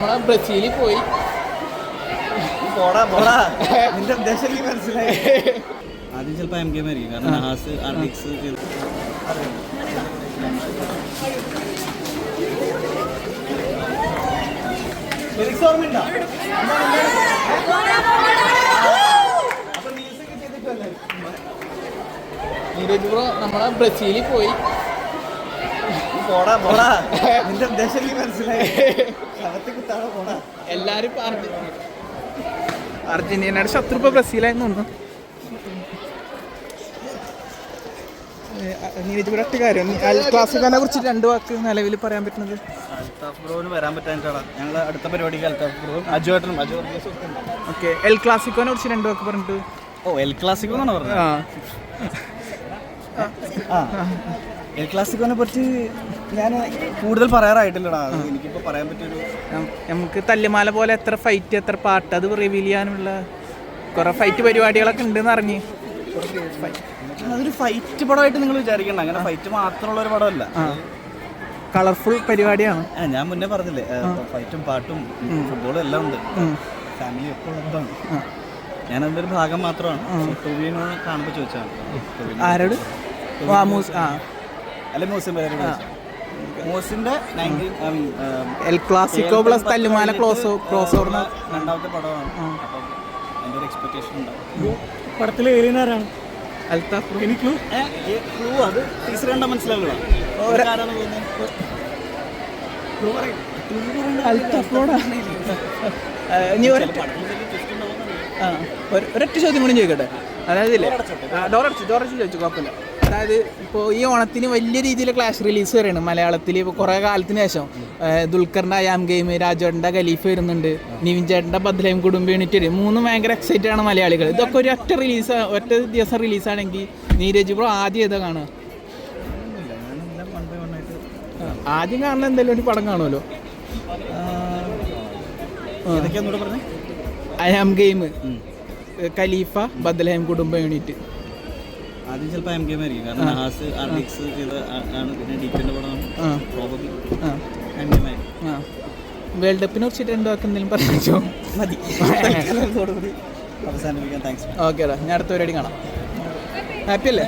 നമ്മളെ ബ്രസീലിൽ പോയി. പോടാ പോടാ നിന്റെ ഉദ്ദേശം എനിക്ക് മനസ്സിലായി. ആദ്യം ചിലപ്പോൾ എം ഗെയിം ആയിരിക്കും, കാരണം നഹാസ് ആർഡിക്സ് ഓർമ്മയുണ്ടോ? നീരജ് ബ്രോ നമ്മളെ ബ്രസീലിൽ പോയി. പോടാ പോടാ നിന്റെ ഉദ്ദേശം എനിക്ക് മനസ്സിലായി. ശവത്തിൽ കുത്താതെ പോടാ. എല്ലാവരും അർജന്റീനയുടെ ശത്രു ഇപ്പോൾ ബ്രസീലായിരുന്നു തോന്നുന്നു. നീരജ് ബ്രോ ഒറ്റ കാര്യം അൽ ക്ലാസിക്കോനെ കുറിച്ച് 2 വാക്ക് നിലവിൽ പറയാൻ പറ്റുന്നത്. അൽത്താഫ് ബ്രോന് വരാൻ പറ്റാനിട്ടാണ് ഞങ്ങൾ അടുത്ത പരിപാടിക്ക് അൽത്താഫ് ബ്രോയും അജുവേട്ടനും ഓക്കെ. എൽ ക്ലാസിക്കോനെ കുറിച്ച് 2 വാക്ക് പറഞ്ഞിട്ട്. ഓ എൽ ക്ലാസിക്കോ എന്നാണ് പറഞ്ഞത്. എൽ ക്ലാസിക്കോനെ പറ്റി ഞാൻ കൂടുതൽ പറയാറായിട്ടില്ലടാ. എനിക്കിപ്പോൾ പറയാൻ പറ്റിയൊരു നമുക്ക് തല്ലുമാല പോലെ എത്ര ഫൈറ്റ് എത്ര പാട്ട് അത് റിവീൽ ചെയ്യാനുള്ള കുറേ ഫൈറ്റ് പരിപാടികളൊക്കെ ഉണ്ടെന്ന് അറിഞ്ഞ്. അതൊരു ഫൈറ്റ് പടമായിട്ട് നിങ്ങൾ വിചാരിക്കണ്ട. അങ്ങനെ ഫൈറ്റ് മാത്രമുള്ള ഒരു പടമല്ല, കളർഫുൾ പരിപാടിയാണ്. ഞാൻ മുന്നേ പറഞ്ഞില്ലേ, ഫൈറ്റും പാട്ടും ഫുട്ബോളും എല്ലാം ഉണ്ട്. ഫാമിലി ഒക്കെ ഉള്ള പടമാണ്. ഞാൻ അതിൻ്റെ ഒരു ഭാഗം മാത്രമാണ്. ടൊവിനോട് കാണുമ്പോൾ ചോദിച്ചാണ് ആരോട്? അല്ലെ മൂസിൻ മൂസിന്റെ എൽ ക്ലാസിക്കോ പ്ലസ് തല്ലുമാല ക്ലോസ് ഓവർ രണ്ടാമത്തെ പടമാണ്. അപ്പം എൻ്റെ ഒരു എക്സ്പെക്ടേഷൻ ഉണ്ടാവും. പടത്തിൽ ഏലിയനാരാണ്? അൽത്താഫ് ബ്രോ. എനിക്ക് ക്ലൂ അത് ടീച്ചർ കണ്ടാൽ മനസ്സിലാവില്ല. അൽത്താഫ് ബ്രോടാ. ഒരൊറ്റ ചോദ്യം കൂടി ചോദിക്കട്ടെ. അതായത് ഇല്ലേ, ഡോറച്ച് ചോദിച്ചു കുഴപ്പമില്ല. അതായത് ഇപ്പോൾ ഈ ഓണത്തിന് വലിയ രീതിയിൽ ക്ലാഷ് റിലീസ് വരെയാണ് മലയാളത്തിൽ. ഇപ്പോൾ കുറേ കാലത്തിന് ശേഷം ദുൽഖറിൻ്റെ യാം ഗെയിം, രാജേട്ടൻ്റെ ഖലീഫ് വരുന്നുണ്ട്, നിവിൻ ചേട്ടൻ്റെ ബദ്ലൈം കുടുംബ യൂണിറ്റ് 3 ഭയങ്കര എക്സൈറ്റഡ് ആണ് മലയാളികൾ. ഇതൊക്കെ ഒറ്റ ദിവസം റിലീസാണെങ്കിൽ നീരജ് ബ്രോ ആദ്യം ഏതാ കാണുക? ആദ്യം കാണുന്ന എന്തെങ്കിലും ഒരു പടം കാണുമല്ലോ. യാം ഗെയിം, ഖലീഫ, ബദ്ലൈം കുടുംബ യൂണിറ്റ്. ആദ്യം ചിലപ്പോൾ എം ഗെയിം ആയിരിക്കും, കാരണം നഹാസ് ആർഡിക്സ് ആണ്. പിന്നെ ഡീപ്പിൻ്റെ പടമാണ്. വേൾഡ് കപ്പിനെ കുറിച്ചിട്ട് 2 വാക്ക് എന്തെങ്കിലും പറഞ്ഞോ? മതി, അവസാനിപ്പിക്കാൻ. താങ്ക്സ്. ഓക്കെ, ഞാൻ അടുത്ത പരിപാടി കാണാം. ഹാപ്പി അല്ലേ?